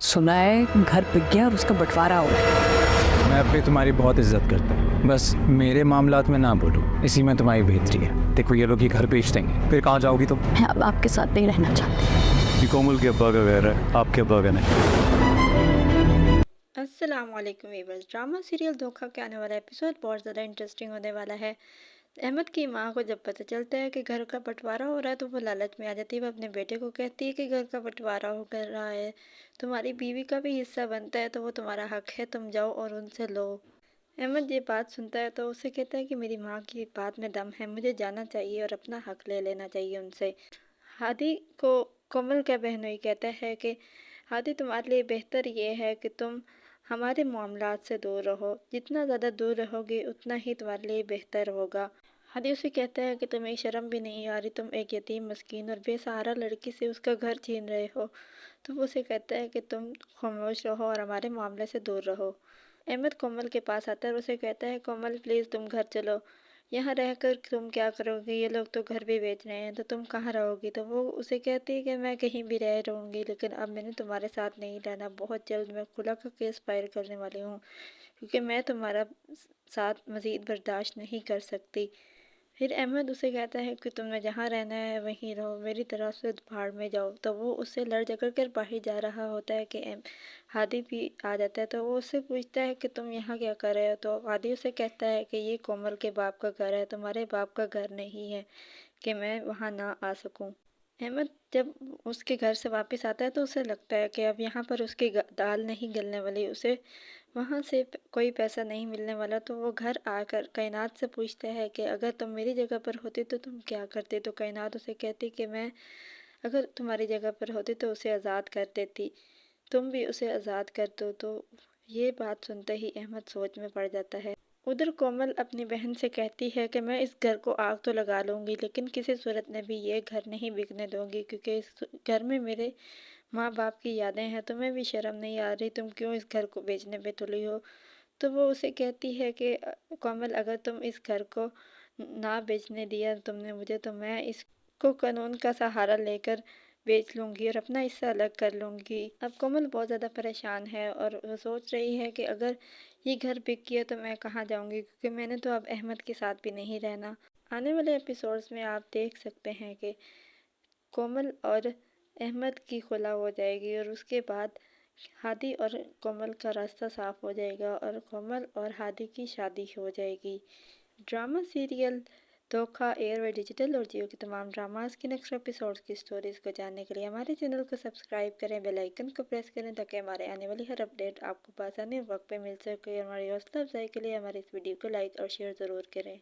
सुना है घर बिक गया और उसका बंटवारा हो गया। मैं अब भी तुम्हारी बहुत इज्जत करता हूँ, बस मेरे मामलात में ना बोलो, इसी में तुम्हारी बेहतरी है। देखो ये लोग ये घर बेच देंगे, फिर कहाँ जाओगी तुम? मैं अब आपके साथ नहीं रहना चाहती। ये कोमल के अब्बा का घर है, आपके अब्बा का नहीं। अस्सलामुअलैकुम वीवर्स। ड्रामा सीरियल धोखा के आने वाला एपिसोड बहुत ज़्यादा इंटरेस्टिंग होने वाला है। अहमद की माँ को जब पता चलता है कि घर का बंटवारा हो रहा है तो वो लालच में आ जाती है। वो अपने बेटे को कहती है कि घर का बंटवारा हो कर रहा है, तुम्हारी बीवी का भी हिस्सा बनता है, तो वो तुम्हारा हक है, तुम जाओ और उनसे लो। अहमद ये बात सुनता है तो उसे कहता है कि मेरी माँ की बात में दम है, मुझे जाना चाहिए और अपना हक ले लेना चाहिए उनसे। हादी को कोमल का बहनोई कहता है कि हादी तुम्हारे लिए बेहतर ये है कि तुम हमारे मामलात से दूर रहो, जितना ज़्यादा दूर रहोगे उतना ही तुम्हारे लिए बेहतर होगा। हादी उसे कहता है कि तुम्हें शर्म भी नहीं आ रही, तुम एक यतीम मस्कीन और बेसहारा लड़की से उसका घर छीन रहे हो। तो वो उसे कहता है कि तुम खामोश रहो और हमारे मामले से दूर रहो। अहमद कोमल के पास आता है और उसे कहता है कोमल प्लीज़ तुम घर चलो, यहाँ रहकर तुम क्या करोगी, ये लोग तो घर भी बेच रहे हैं, तो तुम कहाँ रहोगी। तो वो उसे कहती है कि मैं कहीं भी रह रहूँगी, लेकिन अब मैंने तुम्हारे साथ नहीं रहना, बहुत जल्द मैं खुला का केस फाइल करने वाली हूँ, क्योंकि मैं तुम्हारा साथ मज़ीद बर्दाश्त नहीं कर सकती। फिर अहमद उसे कहता है कि तुम्हें जहाँ रहना है वहीं रहो, मेरी तरफ से भाड़ में जाओ। तो वो उससे लड़ झगड़ कर बाहर जा रहा होता है कि हादी भी आ जाता है। तो वो उससे पूछता है कि तुम यहाँ क्या कर रहे हो। तो हादी उसे कहता है कि ये कोमल के बाप का घर है, तुम्हारे बाप का घर नहीं है कि मैं वहाँ ना आ सकूँ। अहमद जब उसके घर से वापस आता है तो उसे लगता है कि अब यहाँ पर उसकी दाल नहीं गलने वाली, उसे वहाँ से कोई पैसा नहीं मिलने वाला। तो वो घर आकर कायनात से पूछता है कि अगर तुम मेरी जगह पर होती तो तुम क्या करते। तो कायनात उसे कहती कि मैं अगर तुम्हारी जगह पर होती तो उसे आज़ाद कर देती, तुम भी उसे आज़ाद कर दो। तो ये बात सुनते ही अहमद सोच में पड़ जाता है। उधर कोमल अपनी बहन से कहती है कि मैं इस घर को आग तो लगा लूँगी, लेकिन किसी सूरत में भी ये घर नहीं बिकने दूँगी, क्योंकि इस घर में मेरे माँ बाप की यादें हैं। तुम्हें भी शर्म नहीं आ रही, तुम क्यों इस घर को बेचने पे तुली हो। तो वो उसे कहती है कि कोमल अगर तुम इस घर को ना बेचने दिया तुमने मुझे, तो मैं इसको कानून का सहारा लेकर बेच लूँगी और अपना हिस्सा अलग कर लूँगी। अब कोमल बहुत ज़्यादा परेशान है और वो सोच रही है कि अगर ये घर बिक गया तो मैं कहाँ जाऊँगी, क्योंकि मैंने तो अब अहमद के साथ भी नहीं रहना। आने वाले एपिसोड्स में आप देख सकते हैं कि कोमल और अहमद की खुला हो जाएगी और उसके बाद हादी और कोमल का रास्ता साफ हो जाएगा और कोमल और हादी की शादी हो जाएगी। ड्रामा सीरियल धोखा एयरवे डिजिटल और जियो के तमाम ड्रामास की नेक्स्ट एपिसोड्स की स्टोरीज को जानने के लिए हमारे चैनल को सब्सक्राइब करें, बेल आइकन को प्रेस करें, ताकि हमारे आने वाली हर अपडेट आपको आसानी वक्त पे मिल सके। हमारी हौसला अफजाई के लिए हमारी इस वीडियो को लाइक और शेयर ज़रूर करें।